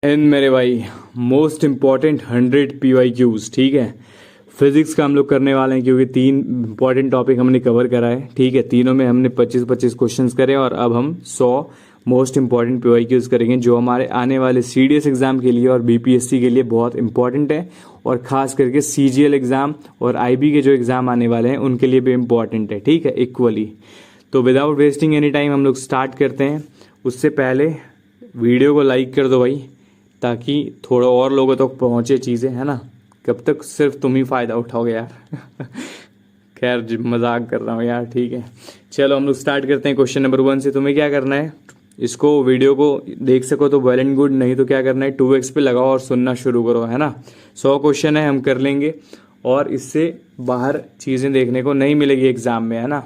And मेरे भाई most important 100 PYQs, ठीक है। फिजिक्स का हम लोग करने वाले हैं क्योंकि 3 इंपॉर्टेंट टॉपिक हमने कवर करा है, ठीक है। तीनों में हमने 25-25 क्वेश्चंस करे और अब हम 100 मोस्ट इंपॉर्टेंट PYQs करेंगे जो हमारे आने वाले CDS एग्जाम के लिए और BPSC के लिए बहुत इंपॉर्टेंट है और खास करके CGL एग्जाम और IB के जो एग्जाम आने वाले हैं उनके लिए भी इम्पॉर्टेंट है, ठीक है, इक्वली। तो विदाउट वेस्टिंग एनी टाइम हम लोग स्टार्ट करते हैं। उससे पहले वीडियो को लाइक कर दो भाई, ताकि थोड़ा और लोगों तक पहुंचे चीज़ें, है ना। कब तक सिर्फ तुम ही फ़ायदा उठाओगे यार। खैर मजाक कर रहा हूँ यार, ठीक है। चलो हम लोग स्टार्ट करते हैं क्वेश्चन नंबर 1 से। तुम्हें क्या करना है, इसको वीडियो को देख सको तो वेल एंड गुड, नहीं तो क्या करना है 2x पे लगाओ और सुनना शुरू करो, है ना। 100 क्वेश्चन है, हम कर लेंगे और इससे बाहर चीज़ें देखने को नहीं मिलेगी एग्जाम में, है ना,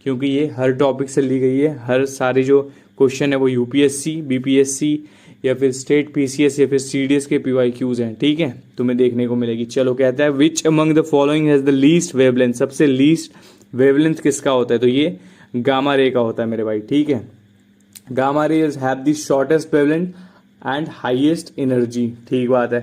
क्योंकि ये हर टॉपिक से ली गई है। हर सारी जो क्वेश्चन है वो UPSC, BPSC या फिर स्टेट PCS या फिर CDS के PYQs हैं, ठीक है, तुम्हें देखने को मिलेगी। चलो कहता है विच among the following has the least wavelength, सबसे लीस्ट वेवलेंथ किसका होता है, तो ये गामा रे का होता है मेरे भाई, ठीक है। Gamma rays have the shortest wavelength and highest energy, ठीक बात है।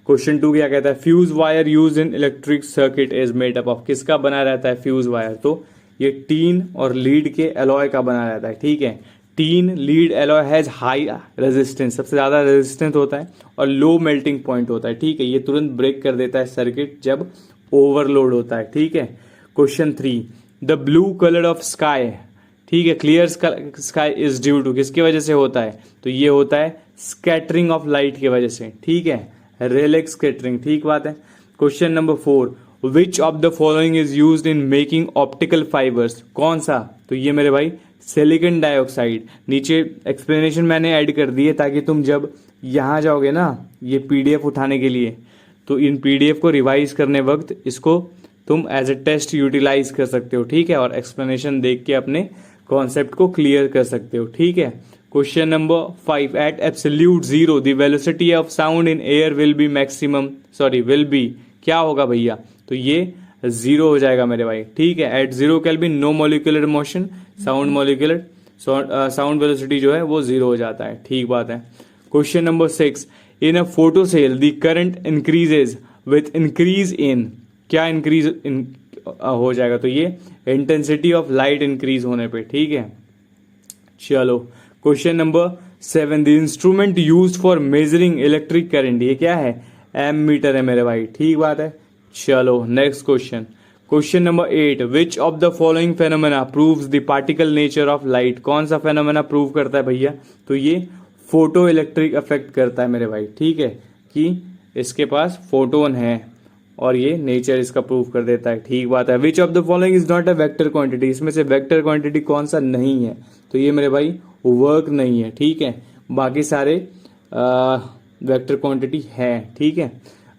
क्वेश्चन 2 क्या कहता है, fuse wire use in electric circuit is made up of, किसका बना रहता है फ्यूज वायर, तो ये टीन और लीड के एलॉय का बना रहता है, ठीक है। Tin lead alloy has high resistance, सबसे ज्यादा रेजिस्टेंस होता है और लो मेल्टिंग पॉइंट होता है, ठीक है। ये तुरंत ब्रेक कर देता है सर्किट जब ओवरलोड होता है, ठीक है। Question 3, the blue colour of sky, ठीक है, clear sky is due to, किसकी वजह से होता है, तो ये होता है स्कैटरिंग ऑफ लाइट की वजह से, ठीक है, रेलेक्स स्कैटरिंग, ठीक बात है। Question number 4, which of the following is used in making optical fibres, कौन सा, तो ये मेरे भाई सिलिकॉन डाइऑक्साइड। नीचे एक्सप्लेनेशन मैंने ऐड कर दी है ताकि तुम जब यहाँ जाओगे ना ये PDF उठाने के लिए, तो इन PDF को रिवाइज करने वक्त इसको तुम एज ए टेस्ट यूटिलाइज कर सकते हो, ठीक है, और एक्सप्लेनेशन देख के अपने कॉन्सेप्ट को क्लियर कर सकते हो, ठीक है। Question number 5, at absolute zero the velocity of sound in air will be maximum, sorry will be, क्या होगा भैया, तो ये 0 हो जाएगा मेरे भाई, ठीक है। At 0 kelvin no molecular motion, sound velocity जो है वो 0 हो जाता है, ठीक बात है। Question number 6, in a photo cell the current increases with increase in, क्या इंक्रीज हो जाएगा, तो ये इंटेंसिटी ऑफ लाइट इंक्रीज होने पे, ठीक है। चलो question number 7, the instrument used for measuring electric current, ये क्या है, एमीटर है मेरे भाई, ठीक बात है। चलो next question, question number 8, which of the following phenomena proves the particle nature of light, कौन सा फेनोमेना प्रूव करता है भैया, तो ये फोटो इलेक्ट्रिक इफेक्ट करता है मेरे भाई, ठीक है, कि इसके पास फोटोन है और ये नेचर इसका प्रूव कर देता है, ठीक बात है। विच of the following is not a vector quantity, इसमें से वेक्टर क्वांटिटी कौन सा नहीं है, तो ये मेरे भाई वर्क नहीं है, ठीक है, बाकी सारे वेक्टर क्वांटिटी है, ठीक है।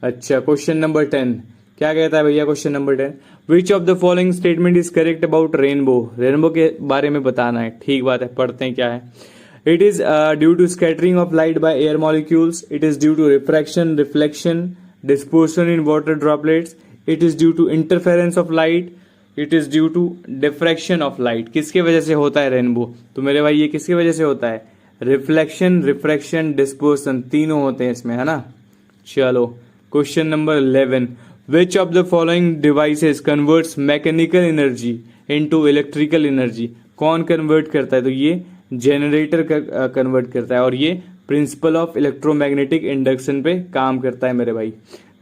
अच्छा क्वेश्चन नंबर 10 क्या कहता है भैया, question number 10, which of the following statement is correct about rainbow, rainbow के बारे में बताना है, ठीक बात है, पढ़ते हैं क्या है। It is due to scattering of light by air molecules, it is due to refraction, reflection, dispersion in water droplets, it is due to interference of light, it is due to diffraction of light, किसके वजह से होता है rainbow, तो मेरे भाई ये किसकी वजह से होता है, रिफ्लेक्शन, रिफ्रैक्शन, डिस्पर्सन, तीनों होते हैं इसमें, है ना। चलो question number 11, which of the following devices converts mechanical energy into electrical energy, कौन कन्वर्ट करता है, तो ये जनरेटर कन्वर्ट करता है और ये प्रिंसिपल ऑफ इलेक्ट्रोमैग्नेटिक इंडक्शन पे काम करता है मेरे भाई।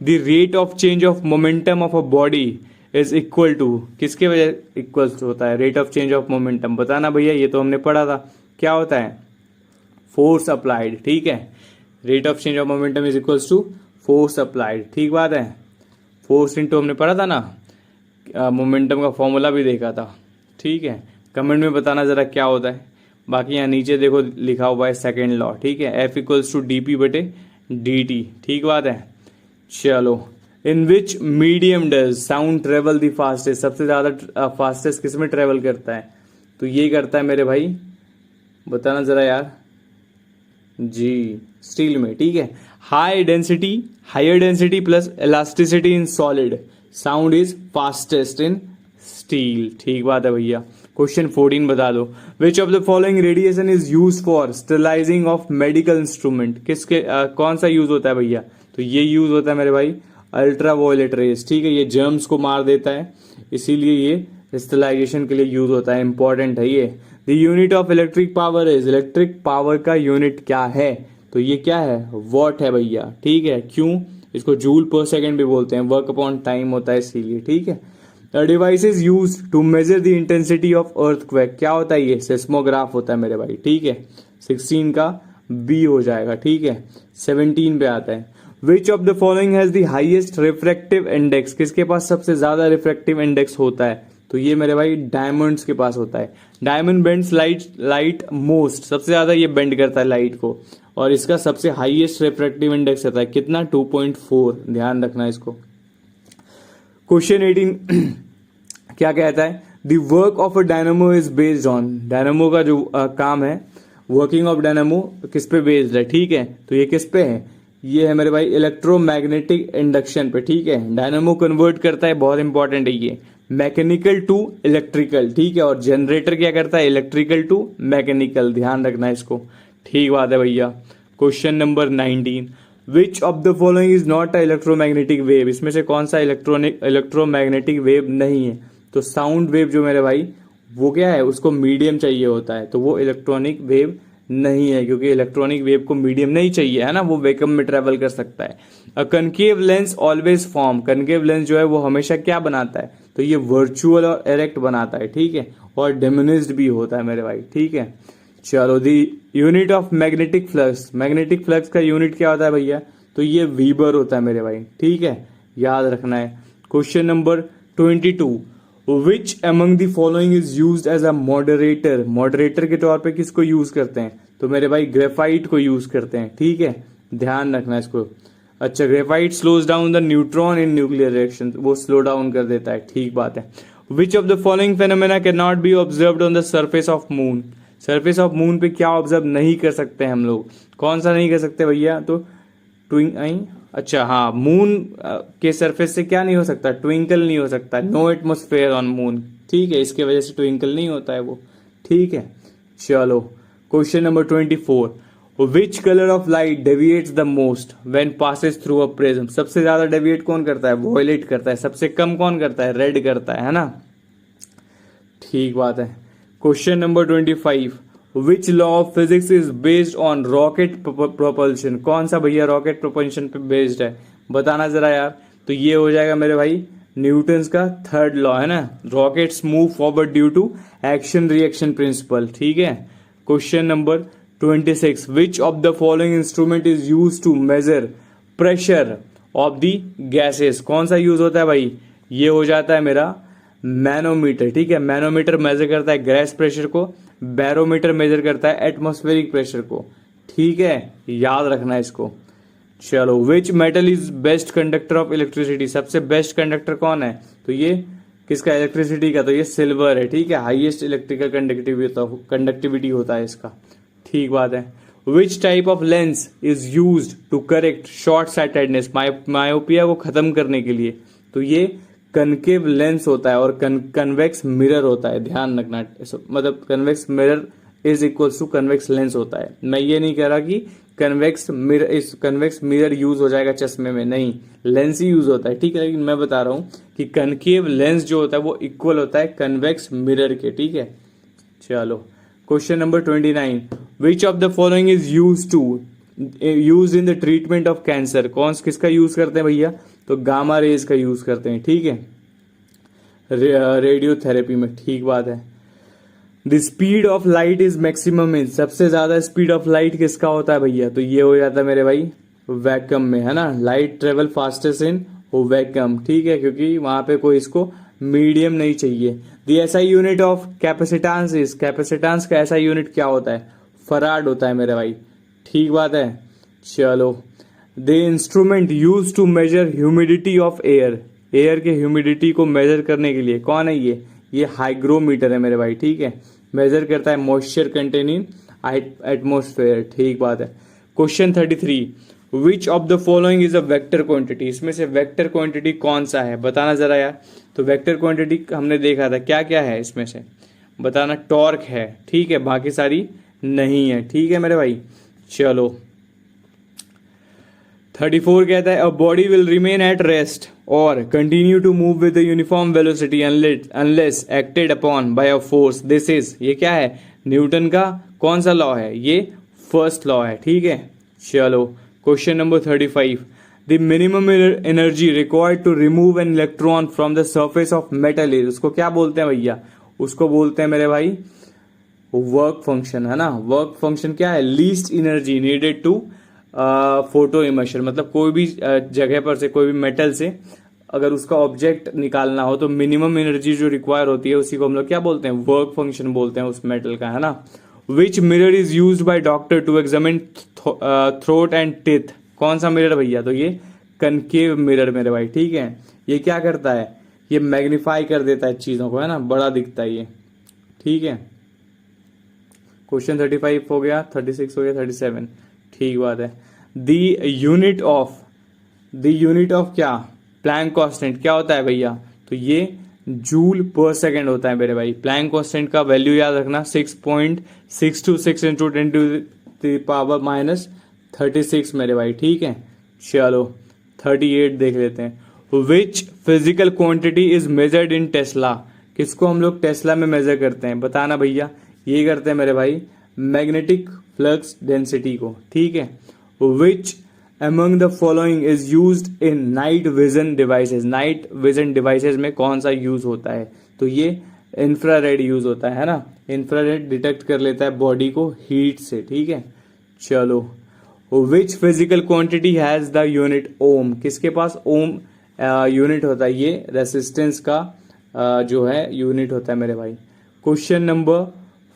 The rate of change of momentum of a body is equal to, किसके वजह इक्वल होता है, rate of change of momentum, बताना भैया, ये तो हमने पढ़ा था, क्या होता है, फोर्स अप्लाइड, ठीक है। Rate of change of momentum is equals to force applied, ठीक बात है। फोर्स इंटू हमने पढ़ा था ना, मोमेंटम का फॉर्मूला भी देखा था, ठीक है। कमेंट में बताना जरा क्या होता है, बाकी यहाँ नीचे देखो लिखा हुआ है सेकेंड लॉ, ठीक है, F इक्वल्स टू dp/dt, ठीक बात है। चलो in which medium does sound travel the fastest, सबसे ज्यादा फास्टेस्ट किस में ट्रेवल करता है, तो ये करता है मेरे भाई, बताना जरा यार जी, स्टील में, ठीक है। Higher density plus elasticity in solid, sound is fastest in steel, ठीक बात है भैया। क्वेश्चन 14 बता दो, which of the following radiation is use for sterilising of medical instrument, किसके कौन सा यूज होता है भैया? तो ये यूज होता है मेरे भाई अल्ट्रा वायलेट रेज, ठीक है, ये जर्म्स को मार देता है, इसीलिए ये स्टरलाइजेशन के लिए यूज होता है, इंपॉर्टेंट है ये। The unit of electric power is, electric power का यूनिट क्या है? तो ये क्या है? वॉट है भैया, ठीक है। क्यों? इसको जूल पर सेकेंड भी बोलते हैं, वर्क अपॉन टाइम होता है इसीलिए, ठीक है। Device is use to measure the intensity of earthquake, क्या होता है ये? सेस्मोग्राफ होता है मेरे भाई, ठीक है। 16 का बी हो जाएगा, ठीक है। 17 पे आता है, विच of the following has the highest refractive index, किसके पास सबसे ज्यादा रिफ्रैक्टिव इंडेक्स होता है? तो ये मेरे भाई डायमंड्स के पास होता है। डायमंड बेंड्स लाइट मोस्ट, सबसे ज्यादा ये बेंड करता है लाइट को, और इसका सबसे हाईएस्ट रिफ्रैक्टिव इंडेक्स होता है कितना? 2.4, ध्यान रखना इसको। क्वेश्चन 18 क्या कहता है? The work of a dynamo is based on, dynamo का जो काम है, वर्किंग ऑफ डायनामो किस पे बेस्ड है, ठीक है। तो ये किस पे है? ये है मेरे भाई इलेक्ट्रोमैग्नेटिक इंडक्शन पे, ठीक है। डायनामो कन्वर्ट करता है, बहुत इंपॉर्टेंट है ये, मैकेनिकल टू इलेक्ट्रिकल, ठीक है। और जनरेटर क्या करता है? इलेक्ट्रिकल टू मैकेनिकल, ध्यान रखना इसको, ठीक बात है भैया। Question number 19, which of the following is not a electromagnetic wave, इसमें से कौन सा इलेक्ट्रोमैग्नेटिक वेव नहीं है? तो साउंड वेव जो मेरे भाई वो क्या है? उसको मीडियम चाहिए होता है, तो वो इलेक्ट्रॉनिक वेव नहीं है, क्योंकि इलेक्ट्रॉनिक वेव को मीडियम नहीं चाहिए, है ना, वो वैक्यूम में ट्रेवल कर सकता है। A concave lens always form, concave lens जो है वो हमेशा क्या बनाता है? तो ये वर्चुअल और एरेक्ट बनाता है, ठीक है, और डिमिनिश्ड भी होता है मेरे भाई, ठीक है। चलो, दी unit of magnetic flux, magnetic flux का यूनिट क्या होता है भैया? तो ये वीबर होता है मेरे भाई, ठीक है, याद रखना है। Question number 22, which among the following is used as a moderator, moderator के तौर पे किसको यूज करते हैं? तो मेरे भाई ग्रेफाइट को यूज करते हैं, ठीक है, ध्यान रखना इसको। अच्छा, graphite slows down the neutron in nuclear reaction, वो स्लो डाउन कर देता है, ठीक बात है। विच of the following phenomena can not be observed on the surface of moon, surface of moon पे क्या ऑब्जर्व नहीं कर सकते हम लोग? कौन सा नहीं कर सकते भैया? तो अच्छा हाँ, मून के सरफेस से क्या नहीं हो सकता? ट्विंकल नहीं हो सकता, नो एटमोस्फेयर ऑन मून, ठीक है, इसके वजह से ट्विंकल नहीं होता है वो, ठीक है। चलो, question number 24, which colour of light deviates the most when passes through a prism, सबसे ज्यादा डेविएट कौन करता है? वॉयलेट करता है। सबसे कम कौन करता है? रेड करता है ना, ठीक बात है। Question number 25, which law of physics is based on rocket propulsion, कौन सा भैया रॉकेट प्रोपल्शन पे बेस्ड है? बताना जरा यार। तो ये हो जाएगा मेरे भाई न्यूटन्स का थर्ड लॉ, है ना, rockets move forward due to action reaction principle, ठीक है। Question number 26, which of the following instrument is use to measure pressure of the gases, कौन सा यूज होता है भाई? ये हो जाता है मेरा मैनोमीटर, ठीक है, मैनोमीटर मेजर करता है गैस प्रेशर को, बैरोमीटर मेजर करता है एटमॉस्फेरिक प्रेशर को, ठीक है, याद रखना इसको। चलो, which metal is best conductor of electricity, सबसे बेस्ट कंडक्टर कौन है? तो ये किसका? इलेक्ट्रिसिटी का, तो ये सिल्वर है, ठीक है, हाईएस्ट इलेक्ट्रिकल कंडक्टिविटी होता है इसका, ठीक बात है। Which type of lens is used to correct short sightedness, myopia को खत्म करने के लिए? तो ये कनकेव लेंस होता है और कन्वेक्स मिरर होता है, ध्यान रखना, मतलब convex mirror is equals to convex lens होता है। मैं ये नहीं कह रहा कि कन्वेक्स मिरर यूज हो जाएगा चश्मे में, नहीं, लेंस ही यूज होता है, ठीक है, लेकिन मैं बता रहा हूं कि कनकेव लेंस जो होता है वो इक्वल होता है कन्वेक्स मिरर के, ठीक है। चलो, question number 29, which of the following is use in the treatment of cancer, कौन किसका यूज करते हैं भैया? तो गामा रेज का यूज करते हैं, ठीक है, रेडियोथेरेपी में, ठीक बात है। The speed of light is maximum in, सबसे ज्यादा स्पीड ऑफ लाइट किसका होता है भैया? तो ये हो जाता है मेरे भाई वैक्यूम में, है ना, light travel fastest in vacuum, ठीक है, क्योंकि वहां पे कोई इसको मीडियम नहीं चाहिए। The SI unit of capacitance is, capacitance का ऐसा यूनिट क्या होता है? फराड होता है मेरे भाई, ठीक बात है। चलो, the instrument use to measure humidity of air, air के ह्यूमिडिटी को मेजर करने के लिए कौन है? ये हाइग्रोमीटर है मेरे भाई, ठीक है, मेजर करता है मॉइस्चर कंटेन इन एटमोस्फेयर, ठीक बात है। Question 33, which of the following is a vector quantity, इसमें से वेक्टर क्वांटिटी कौन सा है? बताना जरा यार। तो वेक्टर क्वांटिटी हमने देखा था क्या क्या है इसमें से, बताना टॉर्क है, ठीक है, बाकी सारी नहीं है, ठीक है मेरे भाई। चलो 34 कहता है a body will remain at rest और continue to move with the uniform velocity unless acted upon by a force. This is, ये क्या है, न्यूटन का कौन सा लॉ है, ये फर्स्ट लॉ है, ठीक है। चलो question number 35, the minimum energy required to remove an electron from the surface of metal is, उसको क्या बोलते हैं भैया, उसको बोलते हैं मेरे भाई वर्क फंक्शन, है ना। वर्क फंक्शन क्या है, least energy needed to photo emission, मतलब कोई भी जगह पर से, कोई भी मेटल से अगर उसका ऑब्जेक्ट निकालना हो तो मिनिमम एनर्जी जो रिक्वायर होती है उसी को हम लोग क्या बोलते हैं, वर्क फंक्शन बोलते हैं उस मेटल का, है ना। Which mirror is use by doctor to examine throat and teeth, कौन सा मिरर भैया, तो ये कनकेव मिरर मेरे भाई, ठीक है। ये क्या करता है, ये मैग्नीफाई कर देता है चीजों को, है ना, बड़ा दिखता है ये, ठीक है। क्वेश्चन 35 हो गया, 36 हो गया, 37, ठीक बात है। द यूनिट ऑफ क्या, प्लैंक कांस्टेंट क्या होता है भैया, तो ये जूल पर सेकेंड होता है मेरे भाई। प्लैंक कांस्टेंट का वैल्यू याद रखना 6.626 into 10 to the power minus 36 मेरे भाई, ठीक है। चलो 38 देख लेते हैं। Which physical quantity is measured in Tesla, किसको हम लोग टेस्ला में मेजर करते हैं, बताना भैया, ये करते हैं मेरे भाई मैग्नेटिक फ्लक्स डेंसिटी को, ठीक है। विच among the following is used in night vision devices, night vision devices में कौन सा यूज होता है, तो ये इंफ्रारेड यूज होता है ना, इंफ्रारेड डिटेक्ट कर लेता है बॉडी को हीट से, ठीक है। चलो which physical quantity has the unit ओम, किसके पास ओम यूनिट होता है, ये रेसिस्टेंस का जो है यूनिट होता है मेरे भाई। Question number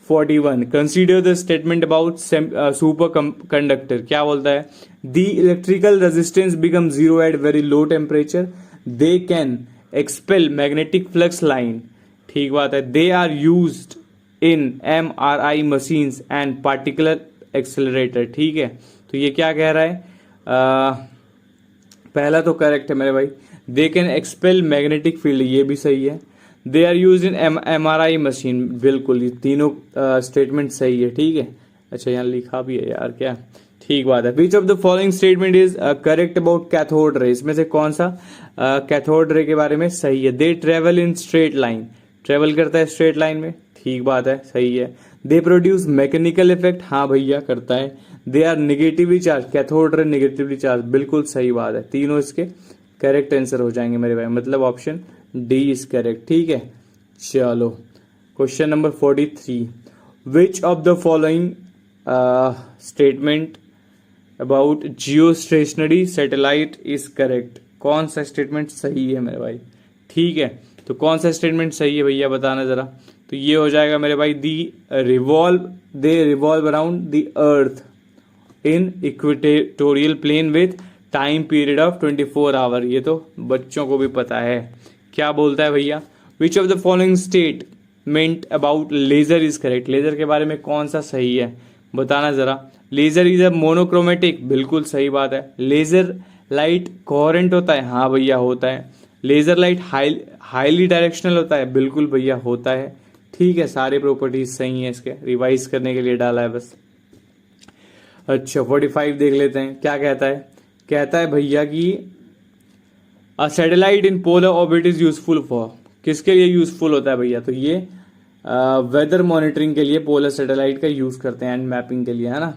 41, consider the statement about super conductor, क्या बोलता है, the electrical resistance become zero at very low temperature, they can expel magnetic flux line, ठीक बात है। They are used in MRI machines and particular accelerator, ठीक है। तो ये क्या कह रहा है, पहला तो करेक्ट है मेरे भाई, they can expel magnetic field, ये भी सही है। They are use in MRI machine, बिल्कुल, ये तीनों स्टेटमेंट सही है, ठीक है। अच्छा यहाँ लिखा भी है यार, क्या, ठीक बात है। विच of the following statement is correct about cathode ray, इसमें से कौन सा कैथोड रे के बारे में सही है। They travel in straight line, travel करता है स्ट्रेट लाइन में, ठीक बात है, सही है। दे प्रोड्यूस मैकेनिकल इफेक्ट, हाँ भैया करता है। They are negatively charge, cathode ray negatively charge, बिल्कुल सही बात है, तीनों इसके करेक्ट आंसर हो जाएंगे मेरे भाई, मतलब ऑप्शन डी इज करेक्ट, ठीक है। चलो question number 43, which of the following statement about Jio stationery satellite is correct, कौन सा स्टेटमेंट सही है मेरे भाई, ठीक है। तो कौन सा स्टेटमेंट सही है भैया बताना जरा, तो ये हो जाएगा मेरे भाई they revolve around the earth in equatorial plane with time period of 24 hour, ये तो बच्चों को भी पता है। क्या बोलता है भैया, which of the following statement about laser is correct, laser के बारे में कौन सा सही है बताना जरा। लेजर इज अ मोनोक्रोमेटिक, बिल्कुल सही बात है। लेजर लाइट कोहेरेंट होता है, हाँ भैया होता है। लेजर लाइट हाईली डायरेक्शनल होता है, बिल्कुल भैया होता है, ठीक है। सारे प्रॉपर्टीज सही है, इसके रिवाइज करने के लिए डाला है बस। अच्छा 45 देख लेते हैं, क्या कहता है, कहता है भैया कि a satellite in polar orbit is useful for, किसके लिए यूजफुल होता है भैया, तो ये वेदर मॉनिटरिंग के लिए पोलर सैटेलाइट का यूज करते हैं एंड मैपिंग के लिए, है ना।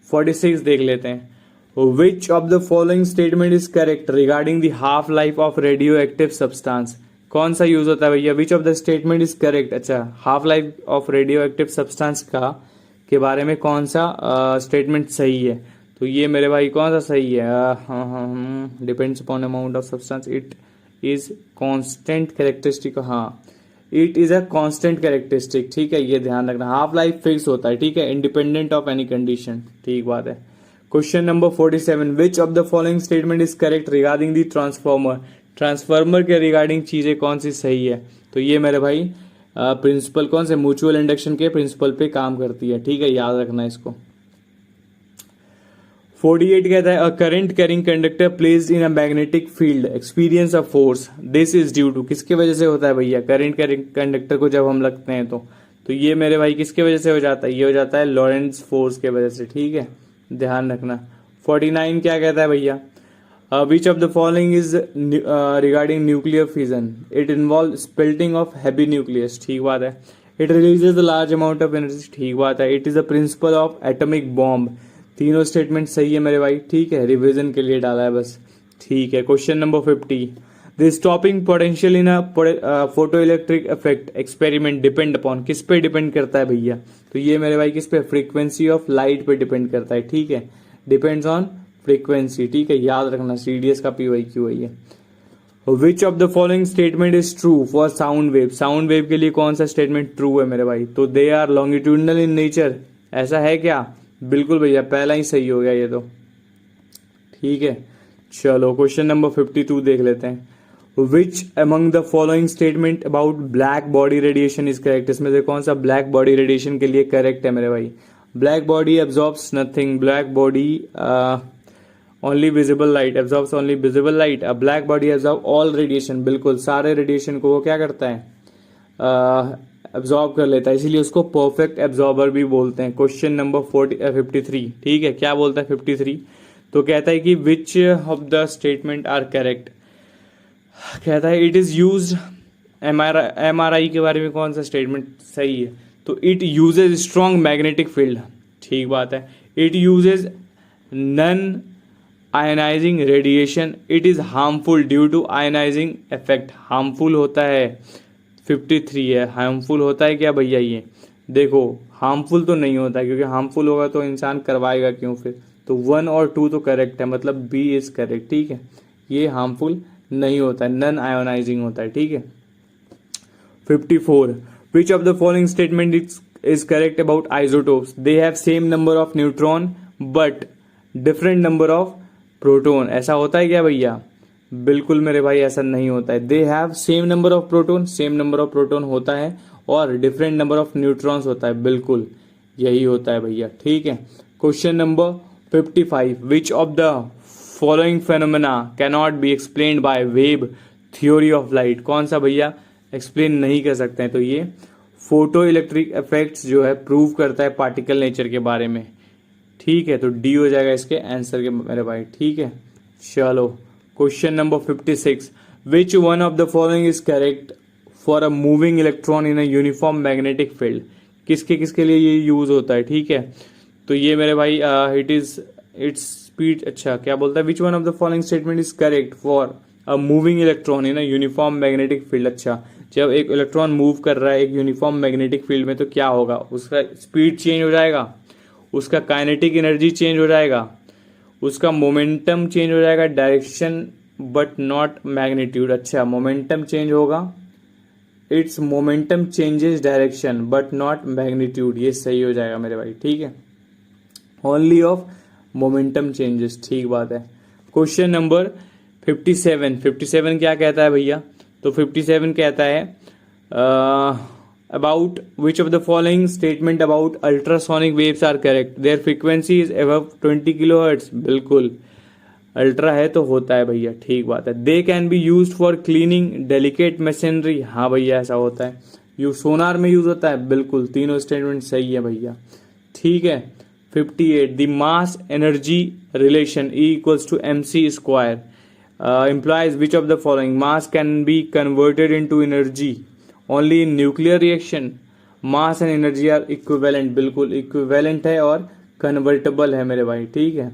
46 देख लेते हैं, which of the following statement is correct regarding the half life of radioactive substance, कौन सा यूज होता है भैया, which of the statement is correct. अच्छा half life of radioactive substance का के बारे में कौन सा स्टेटमेंट सही है, तो ये मेरे भाई कौन सा सही है, depends upon amount of substance, it is constant characteristic, हाँ it is a constant characteristic, ठीक है, ये ध्यान रखना। हाफ लाइफ फिक्स होता है, ठीक है, इंडिपेंडेंट ऑफ एनी कंडीशन, ठीक बात है। Question number 47, which of the following statement is correct regarding the transformer, transformer के रिगार्डिंग चीजें कौन सी सही है, तो ये मेरे भाई प्रिंसिपल कौन से, म्यूचुअल इंडक्शन के प्रिंसिपल पे काम करती है, ठीक है, याद रखना इसको। 48 कहता है a current carrying conductor placed in a magnetic field experience a force, this is due to, किसके वजह से होता है भैया, करंट कैरिंग कंडक्टर को जब हम लगते हैं तो तो ये मेरे भाई किसके वजह से हो जाता है, ये हो जाता है लॉरेंट्ज फोर्स के वजह से, ठीक है, ध्यान रखना। 49 क्या कहता है भैया, which of the following is regarding nuclear fission, it involve splitting of heavy nucleus, ठीक बात है। It releases the large amount of energy, ठीक बात है। It is the principle of atomic bomb, तीनों स्टेटमेंट सही है मेरे भाई, ठीक है, रिवीजन के लिए डाला है बस, ठीक है। Question number 50, the stopping potential in photo electric effect experiment depend upon, किस पे डिपेंड करता है भैया, तो ये मेरे भाई किस पे, फ्रीक्वेंसी ऑफ लाइट पे डिपेंड करता है, ठीक है, डिपेंड्स ऑन फ्रीक्वेंसी, ठीक है, याद रखना, सीडीएस का PYQ है ये। विच of the following statement is true for sound wave, sound wave के लिए कौन सा स्टेटमेंट ट्रू है मेरे भाई, तो they are longitudinal in nature, ऐसा है क्या, बिल्कुल भैया, पहला ही सही हो गया ये तो, ठीक है। चलो क्वेश्चन नंबर 52 देख लेते हैं। विच among the following statement about black body radiation is correct, इसमें से कौन सा ब्लैक बॉडी रेडिएशन के लिए करेक्ट है मेरे भाई, black body absorbs nothing, black body only visible light, absorbs only visible light, black body absorb all radiation, बिल्कुल सारे रेडिएशन को वो क्या करता है, एब्जॉर्ब कर लेता है, इसीलिए उसको परफेक्ट एब्जॉर्बर भी बोलते हैं। क्वेश्चन नंबर 53, ठीक है, क्या बोलता है 53, तो कहता है कि which of the statement are correct, कहता है इट इज यूज्ड, MRI के बारे में कौन सा स्टेटमेंट सही है, तो it uses strong magnetic field, ठीक बात है। It uses non ionising radiation, it is harmful due to ionising effect, harmful होता है, 53 है, हार्मफुल होता है क्या भैया, ये देखो हार्मफुल तो नहीं होता है, क्योंकि हार्मफुल होगा तो इंसान करवाएगा क्यों फिर, तो 1 और 2 तो करेक्ट है, मतलब B इज करेक्ट, ठीक है, ये हार्मफुल नहीं होता है, नन आयोनाइजिंग होता है, ठीक है। 54, विच of the following statement is correct about isotopes, they have same number of neutron but different number of proton, ऐसा होता है क्या भैया, बिल्कुल मेरे भाई ऐसा नहीं होता है, they have same number of proton, same number of proton होता है और डिफरेंट नंबर ऑफ न्यूट्रॉन्स होता है, बिल्कुल यही होता है भैया, ठीक है। Question number 55, which of the following phenomena cannot be explained by wave theory of light, कौन सा भैया एक्सप्लेन नहीं कर सकते हैं, तो ये फोटो इलेक्ट्रिक इफेक्ट्स जो है प्रूव करता है पार्टिकल नेचर के बारे में, ठीक है, तो D हो जाएगा इसके आंसर के मेरे भाई, ठीक है। चलो question number 56, which one of the following is correct for a moving electron in a uniform magnetic field, किसके किसके लिए ये यूज होता है, ठीक है, तो ये मेरे भाई इट्स स्पीड, अच्छा क्या बोलता है, which one of the following statement is correct for a moving electron in a uniform magnetic field, अच्छा जब एक इलेक्ट्रॉन मूव कर रहा है एक यूनिफॉर्म मैग्नेटिक फील्ड में तो क्या होगा, उसका स्पीड चेंज हो जाएगा, उसका काइनेटिक एनर्जी चेंज हो जाएगा, उसका मोमेंटम चेंज हो जाएगा, डायरेक्शन बट नॉट मैग्नीट्यूड, अच्छा मोमेंटम चेंज होगा, it's momentum changes direction but not magnitude, ये सही हो जाएगा मेरे भाई, ठीक है, ओनली ऑफ मोमेंटम चेंजेस, ठीक बात है। क्वेश्चन नंबर 57 क्या कहता है भैया, तो 57 कहता है about which of the following statement about ultrasonic waves are correct, their frequency is above 20 kilohertz, बिल्कुल अल्ट्रा है तो होता है भैया, ठीक बात है। they can be used for cleaning delicate machinery, हाँ भैया ऐसा होता है, यू सोनार में यूज होता है, बिल्कुल तीनों स्टेटमेंट सही है भैया, ठीक है। 58, the mass energy relation E equals to mc square implies which of the following, mass can be converted into energy only in nuclear reaction, mass and energy are equivalent, बिल्कुल इक्विवेलेंट है और convertible है मेरे भाई, ठीक है,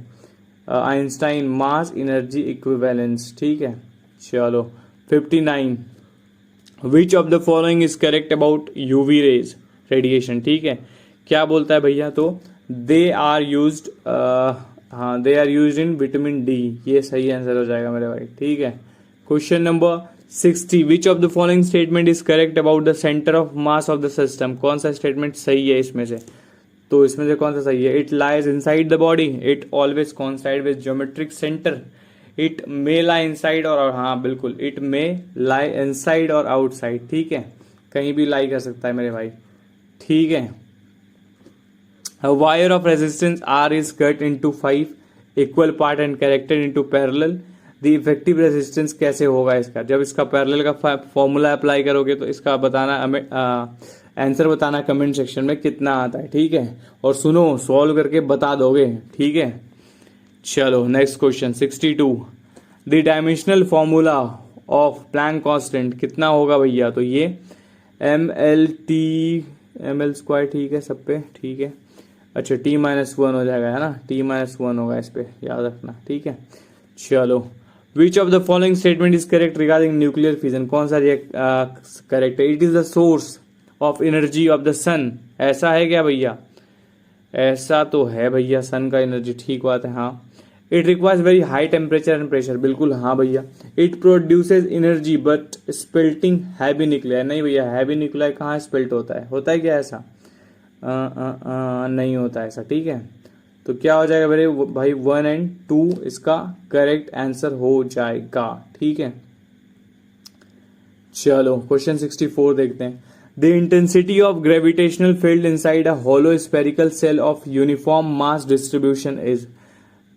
Einstein mass energy equivalence, ठीक है। चलो 59, विच of the following is correct about UV rays radiation, ठीक है, क्या बोलता है भैया, तो दे आर यूज्ड, हाँ they are used in vitamin D, ये सही आंसर हो जाएगा मेरे भाई, ठीक है। Question number 60, which of the following statement is correct about the centre of mass of the system, कौन सा स्टेटमेंट सही है इसमें से, तो इसमें से कौन सा सही है, it lies inside the body, it always coincide with geometric centre, it may lie inside और, हाँ बिल्कुल इट मे लाई इनसाइड और आउटसाइड, ठीक है, कहीं भी लाई कर सकता है मेरे भाई, ठीक है। A wire of resistance R is cut into 5 equal part and connected into parallel. The effective resistance कैसे होगा इसका, जब इसका पैरेलल का फॉर्मूला अप्लाई करोगे तो इसका बताना आंसर बताना कमेंट सेक्शन में कितना आता है, ठीक है। और सुनो, सॉल्व करके बता दोगे, ठीक है। चलो next question 62, the dimensional formula of Planck constant कितना होगा भैया? तो ये ml स्क्वायर, ठीक है सब पे, ठीक है। अच्छा t-1 हो जाएगा, है ना, t-1 होगा इस पे, याद रखना, ठीक है। चलो, which of the following statement is correct regarding nuclear fission? कौन सा करेक्ट है? It is the source of energy of the sun, ऐसा है क्या भैया? ऐसा तो है भैया, सन का एनर्जी, ठीक बात है, हाँ। It requires very high temperature and pressure, बिल्कुल हाँ भैया। It produces energy but splitting heavy nuclear, नहीं भैया, हैवी न्यूक्लियर कहाँ स्पेल्ट होता है? होता है क्या ऐसा? नहीं होता ऐसा, ठीक है। तो क्या हो जाएगा मेरे भाई? 1 और 2 इसका करेक्ट आंसर हो जाएगा, ठीक है। चलो क्वेश्चन 64 देखते हैं। The intensity of gravitational field inside a hollow spherical shell of uniform mass distribution is?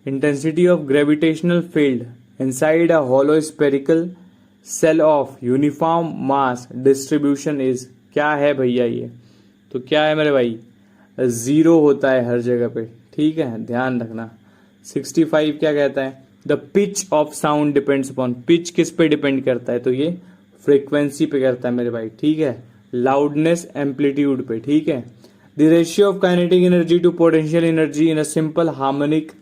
Intensity of gravitational field inside a hollow spherical shell of uniform mass distribution is, क्या है भैया ये? तो क्या है मेरे भाई? 0 होता है हर जगह पे, ठीक है, ध्यान रखना। 65 क्या कहता है? The pitch of sound depends upon, pitch किस पे डिपेंड करता है? तो ये फ्रीक्वेंसी पे करता है मेरे भाई, ठीक है, लाउडनेस एम्पलीट्यूड पे, ठीक है। The ratio of kinetic energy to potential energy in a simple harmonic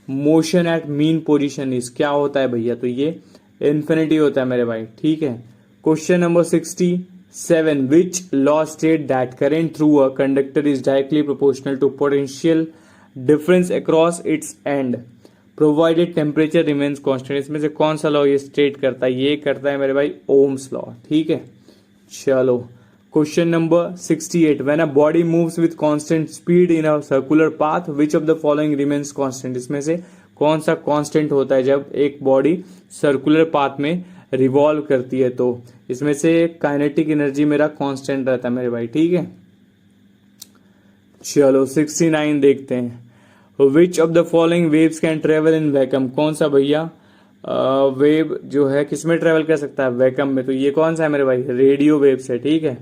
motion at mean position is, क्या होता है भैया? तो ये इन्फिनिटी होता है मेरे भाई, ठीक है। Question number 67, which law state that current through a conductor is directly proportional to potential difference across its end provided temperature remains constant? इसमें से कौन सा लॉ ये स्टेट करता है? ये करता है मेरे भाई ओम्स लॉ, ठीक है। चलो question number 68, when a body moves with constant speed in a circular path which of the following remains constant? इसमें से कौन सा कांस्टेंट होता है जब एक बॉडी सर्कुलर पाथ में रिवॉल्व करती है? तो इसमें से काइनेटिक एनर्जी मेरा कांस्टेंट रहता है मेरे भाई, ठीक है। चलो 69 देखते हैं। Which of the following waves can travel in vacuum? कौन सा भैया वेव जो है किसमें ट्रेवल कर सकता है? वैक्यूम में। तो ये कौन सा है मेरे भाई? रेडियो वेव्स है, ठीक है।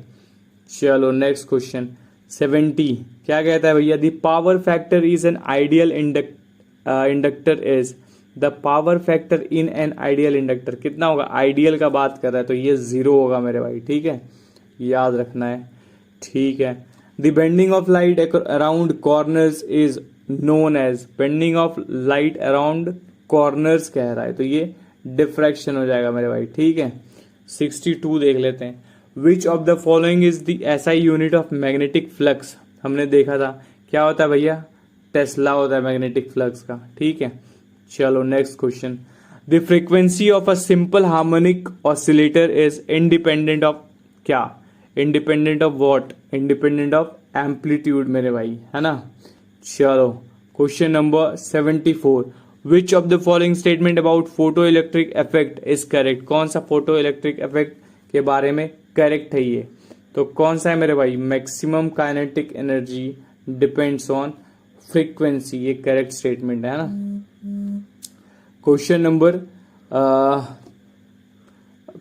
चलो नेक्स्ट क्वेश्चन 70 क्या कहता है भैया? The power factor is an ideal inductor is, the power factor in an ideal inductor कितना होगा? आइडियल का बात कर रहा है तो ये 0 होगा मेरे भाई, ठीक है, याद रखना है, ठीक है। The bending of light around corners is known as, bending of light around corners कह रहा है तो ये डिफ्रैक्शन हो जाएगा मेरे भाई, ठीक है। 62 देख लेते हैं। Which of the following is the SI unit of magnetic flux? हमने देखा था क्या होता है भैया? टेस्ला होता है मैग्नेटिक फ्लक्स का, ठीक है। चलो next question. The frequency of a simple harmonic oscillator is independent of क्या? Independent of what? Independent of amplitude मेरे भाई, है ना। चलो question number 74, which of the following statement about photoelectric effect is correct? कौन सा photo electric effect के बारे में करेक्ट है ये? तो कौन सा है मेरे भाई? Maximum kinetic energy depends on frequency, ये करेक्ट स्टेटमेंट है ना। क्वेश्चन नंबर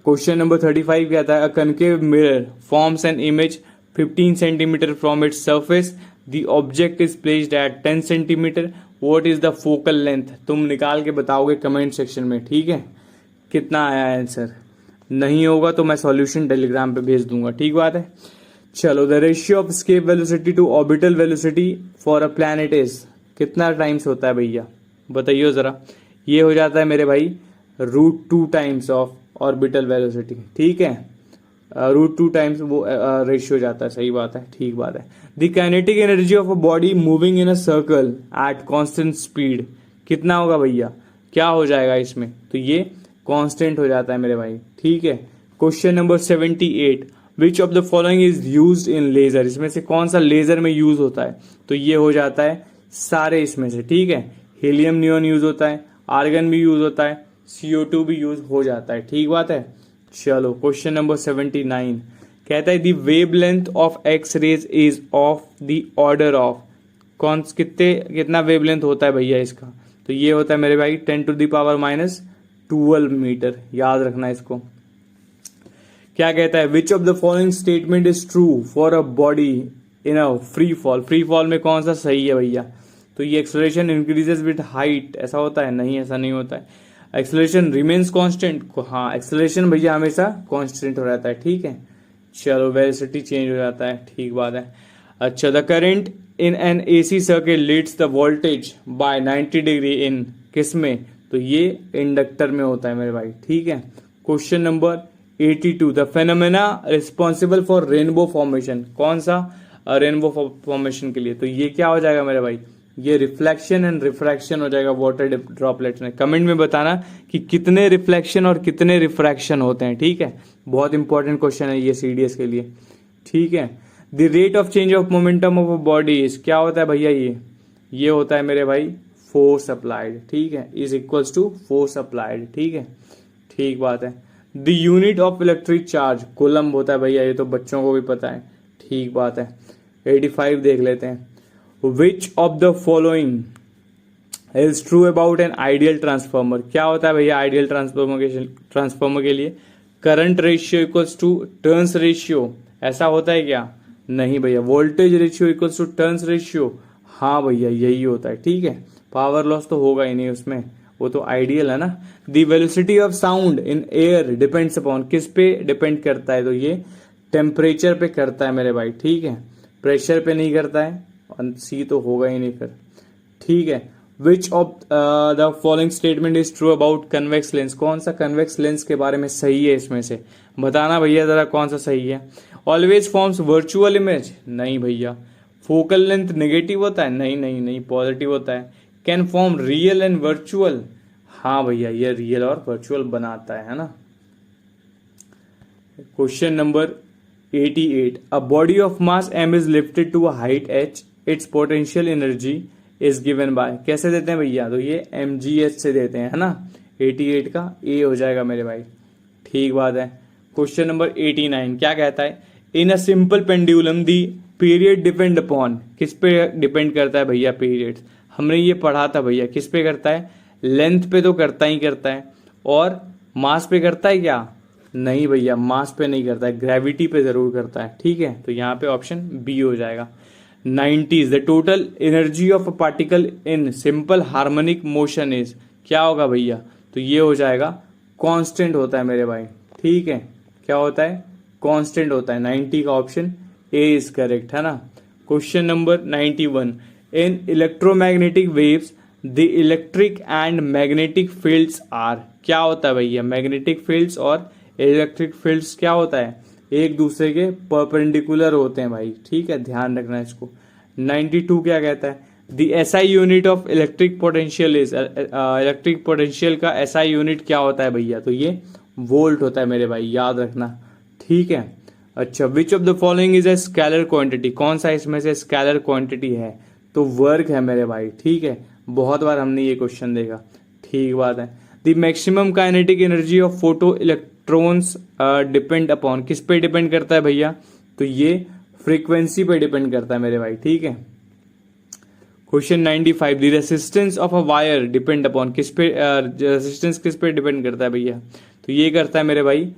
35 क्या था? A concave mirror forms an image 15 centimetre from its surface, the object is placed at 10 centimetre, what is the focal length? तुम निकाल के बताओगे comment section में, ठीक है, कितना आया आंसर। नहीं होगा तो मैं सॉल्यूशन टेलीग्राम पे भेज दूंगा, ठीक बात है। चलो the ratio of escape velocity two orbital velocity for a planet is, कितना टाइम्स होता है भैया? बताइए जरा। ये हो जाता है मेरे भाई √2 टाइम्स ऑफ ऑर्बिटल वेलोसिटी, ठीक है, √2 टाइम्स वो रेशियो जाता है, सही बात है, ठीक बात है। The kinetic energy of a body moving in a circle at constant speed कितना होगा भैया? क्या हो जाएगा इसमें? तो ये कांस्टेंट हो जाता है मेरे भाई, ठीक है। Question number 78, which of the following is used in laser? इसमें से कौन सा लेजर में यूज होता है? तो ये हो जाता है सारे इसमें से, ठीक है। हीलियम नियॉन यूज होता है, आर्गन भी यूज होता है, CO2 भी यूज हो जाता है, ठीक बात है। चलो क्वेश्चन नंबर 79 कहता है the wavelength of X rays is of the order of, कितना वेवलेंथ होता है भैया इसका? तो ये होता है मेरे भाई 10⁻⁻12 मीटर, याद रखना इसको। क्या कहता है, विच of the following statement is true for a body in a free fall. Free fall में कौन सा सही है भैया, तो ये एक्सेलरेशन इंक्रीजेस विद हाइट, ऐसा होता है, नहीं ऐसा नहीं होता है। एक्सेलरेशन रिमेन्स कांस्टेंट, हाँ एक्सेलरेशन भैया हमेशा कांस्टेंट हो रहता है, ठीक है। चलो वेलोसिटी चेंज हो जाता है, ठीक बात है। अच्छा, the current in an AC circuit leads the voltage bye 90 degree in, किस में, तो ये इंडक्टर में होता है मेरे भाई, ठीक है। Question number 82, the phenomena responsible for rainbow formation, कौन सा, रेनबो फॉर्मेशन के लिए, तो ये क्या हो जाएगा मेरे भाई, ये रिफ्लेक्शन एंड रिफ्रैक्शन हो जाएगा वाटर ड्रॉपलेट्स में। कमेंट में बताना कि कितने रिफ्लेक्शन और कितने रिफ्रैक्शन होते हैं, ठीक है। बहुत इंपॉर्टेंट क्वेश्चन है ये सीडीएस के लिए, ठीक है। The rate of change of momentum of a body is, क्या होता है भैया, ये होता है मेरे भाई फोर्स अप्लाइड, ठीक है, is equals to force applied, ठीक है, ठीक बात है। The unit of electric charge coulomb होता है भैया, ये तो बच्चों को भी पता है, ठीक बात है। 85 देख लेते हैं, which of the following is true about an ideal transformer, क्या होता है भैया आइडियल ट्रांसफॉर्मर के लिए, current ratio equals to turns ratio, ऐसा होता है क्या, नहीं भैया। Voltage ratio equals to turns ratio, हाँ भैया यही होता है, ठीक है। पावर लॉस तो होगा ही नहीं उसमें, वो तो आइडियल है ना। The velocity of sound in air depends upon, किस पे डिपेंड करता है, तो ये टेम्परेचर पे करता है मेरे भाई, ठीक है, प्रेशर पे नहीं करता है, और सी तो होगा ही नहीं फिर, ठीक है। विच of the following statement is true about convex lens, कौन सा कन्वेक्स लेंस के बारे में सही है इसमें से, बताना भैया जरा कौन सा सही है। ऑलवेज फॉर्म्स वर्चुअल इमेज, नहीं भैया। फोकल लेंथ नेगेटिव होता है, नहीं नहीं नहीं, पॉजिटिव होता है। Can form real and virtual, हाँ भैया ये रियल और वर्चुअल बनाता है ना। Question number 88, a body of mass m is lifted to a height h, its potential energy is given by, कैसे देते हैं भैया, तो ये mgh से देते हैं, है ना। 88 का ए हो जाएगा मेरे भाई, ठीक बात है। क्वेश्चन नंबर 89 क्या कहता है, in a simple pendulum the period depend upon, किस पे डिपेंड करता है भैया पीरियड, हमने ये पढ़ा था भैया, किस पे करता है, लेंथ पे तो करता ही करता है, और मास पे करता है क्या, नहीं भैया मास पे नहीं करता है, ग्रेविटी पे जरूर करता है, ठीक है। तो यहाँ पे ऑप्शन बी हो जाएगा। 90s, the total energy of a particle in simple harmonic motion is, क्या होगा भैया, तो ये हो जाएगा कांस्टेंट होता है मेरे भाई, ठीक है, क्या होता है, कांस्टेंट होता है। 90 का ऑप्शन ए इज करेक्ट, है ना। Question number 91, in electromagnetic waves the electric and magnetic fields are, क्या होता है भैया, मैग्नेटिक फील्ड्स और इलेक्ट्रिक फील्ड्स क्या होता है, एक दूसरे के परपेंडिकुलर होते हैं भाई, ठीक है, ध्यान रखना इसको। 92 क्या कहता है, the SI unit of electric potential is, electric potential का एसआई यूनिट क्या होता है भैया, तो ये वोल्ट होता है मेरे भाई, याद रखना, ठीक है। अच्छा, विच of the following is a scalar quantity, कौन सा इसमें से स्केलर क्वांटिटी है, तो वर्क है मेरे भाई, ठीक है, बहुत बार हमने ये क्वेश्चन देखा, ठीक बात है। The maximum kinetic energy of photo electrons depend upon, किस पे डिपेंड करता है भैया, तो ये फ्रीक्वेंसी पे डिपेंड करता है मेरे भाई, ठीक है। Question 95, the resistance of a wire depend upon, किस पे रेसिस्टेंस किस पे डिपेंड करता है भैया, तो ये करता है मेरे भाई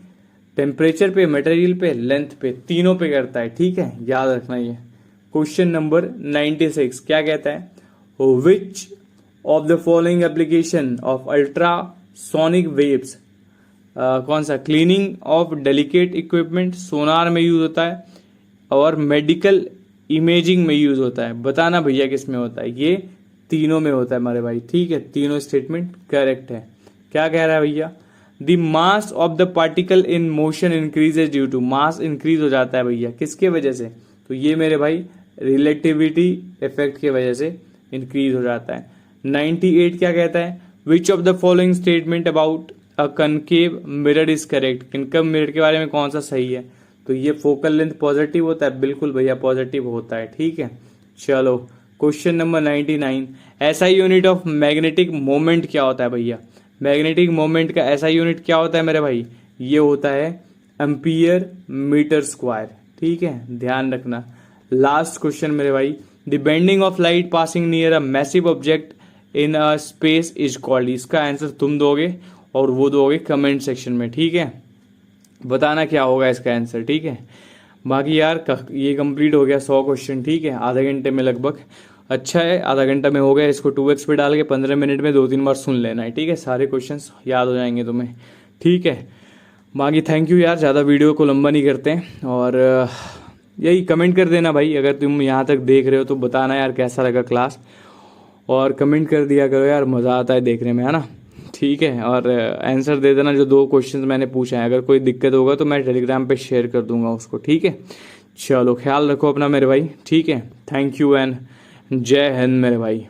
टेम्परेचर पे, मटेरियल पे, लेंथ पे, तीनों पे करता है, ठीक है, याद रखना ये। क्वेश्चन नंबर 96 क्या कहता है, विच of the following application of ultrasonic waves, कौन सा, क्लीनिंग ऑफ डेलिकेट इक्विपमेंट, सोनार में यूज होता है और मेडिकल इमेजिंग में यूज होता है, बताना भैया किस में होता है, ये तीनों में होता है हमारे भाई, ठीक है, तीनों स्टेटमेंट करेक्ट है। क्या कह रहा है भैया, the mass of the particle in motion increases due to, mass increase हो जाता है भैया किसके वजह से, तो ये मेरे भाई रिलेटिविटी इफेक्ट की वजह से इंक्रीज हो जाता है। 98 क्या कहता है, विच of the following statement about a concave mirror is correct, concave mirror के बारे में कौन सा सही है, तो ये फोकल लेंथ पॉजिटिव होता है, बिल्कुल भैया पॉजिटिव होता है, ठीक है। चलो question number 99, SI unit of magnetic moment क्या होता है भैया, मैग्नेटिक मोमेंट का एसआई यूनिट क्या होता है मेरे भाई, ये होता है एम्पियर मीटर स्क्वायर, ठीक है, ध्यान रखना। लास्ट क्वेश्चन मेरे भाई, the bending of light passing near a massive object in a space is called, इसका आंसर तुम दोगे और वो दोगे कमेंट सेक्शन में, ठीक है। बताना क्या होगा इसका आंसर, ठीक है। बाकी यार ये कंप्लीट हो गया 100 क्वेश्चन, ठीक है, आधे घंटे में लगभग। अच्छा है, आधा घंटा में हो गया। इसको 2x पे डाल के 15 मिनट में 2-3 बार सुन लेना है, ठीक है, सारे क्वेश्चंस याद हो जाएंगे तुम्हें, ठीक है। बाकी थैंक यू यार, ज़्यादा वीडियो को लंबा नहीं करते हैं। और यही कमेंट कर देना भाई, अगर तुम यहाँ तक देख रहे हो तो बताना यार कैसा लगा क्लास, और कमेंट कर दिया करो यार, मज़ा आता है देखने में, है ना, ठीक है। और आंसर दे देना जो 2 क्वेश्चंस मैंने पूछा है। अगर कोई दिक्कत होगा तो मैं टेलीग्राम पे शेयर कर दूंगा उसको, ठीक है। चलो ख्याल रखो अपना मेरे भाई, ठीक है। थैंक यू एंड जय हिंद मेरे भाई।